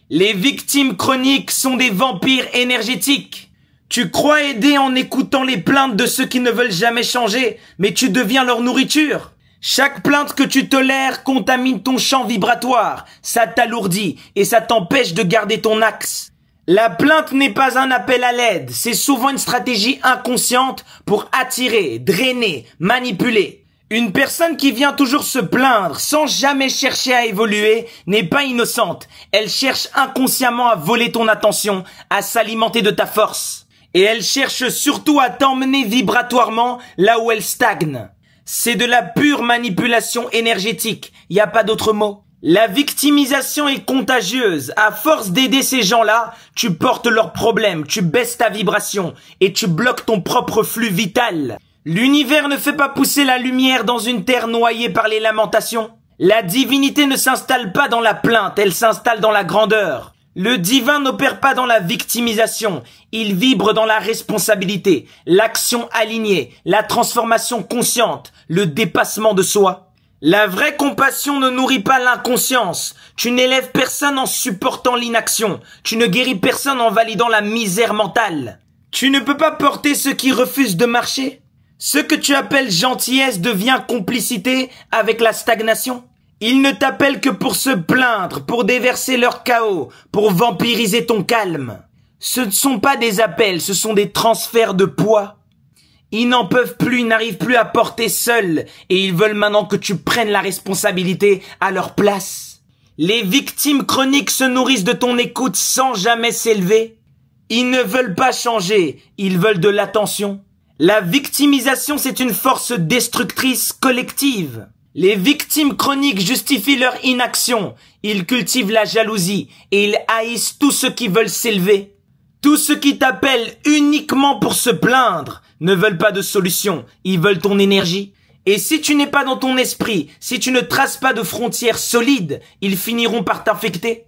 Les victimes chroniques sont des vampires énergétiques. Tu crois aider en écoutant les plaintes de ceux qui ne veulent jamais changer, mais tu deviens leur nourriture. Chaque plainte que tu tolères contamine ton champ vibratoire, ça t'alourdit et ça t'empêche de garder ton axe. La plainte n'est pas un appel à l'aide, c'est souvent une stratégie inconsciente pour attirer, drainer, manipuler. Une personne qui vient toujours se plaindre sans jamais chercher à évoluer n'est pas innocente. Elle cherche inconsciemment à voler ton attention, à s'alimenter de ta force. Et elle cherche surtout à t'emmener vibratoirement là où elle stagne. C'est de la pure manipulation énergétique, y a pas d'autre mot. La victimisation est contagieuse. À force d'aider ces gens-là, tu portes leurs problèmes, tu baisses ta vibration et tu bloques ton propre flux vital. L'univers ne fait pas pousser la lumière dans une terre noyée par les lamentations. La divinité ne s'installe pas dans la plainte, elle s'installe dans la grandeur. Le divin n'opère pas dans la victimisation, il vibre dans la responsabilité, l'action alignée, la transformation consciente, le dépassement de soi. La vraie compassion ne nourrit pas l'inconscience. Tu n'élèves personne en supportant l'inaction. Tu ne guéris personne en validant la misère mentale. Tu ne peux pas porter ceux qui refusent de marcher. Ce que tu appelles gentillesse devient complicité avec la stagnation. Ils ne t'appellent que pour se plaindre, pour déverser leur chaos, pour vampiriser ton calme. Ce ne sont pas des appels, ce sont des transferts de poids. Ils n'en peuvent plus, ils n'arrivent plus à porter seuls et ils veulent maintenant que tu prennes la responsabilité à leur place. Les victimes chroniques se nourrissent de ton écoute sans jamais s'élever. Ils ne veulent pas changer, ils veulent de l'attention. La victimisation, c'est une force destructrice collective. Les victimes chroniques justifient leur inaction. Ils cultivent la jalousie et ils haïssent tous ceux qui veulent s'élever. Tous ceux qui t'appellent uniquement pour se plaindre ne veulent pas de solution, ils veulent ton énergie. Et si tu n'es pas dans ton esprit, si tu ne traces pas de frontières solides, ils finiront par t'infecter.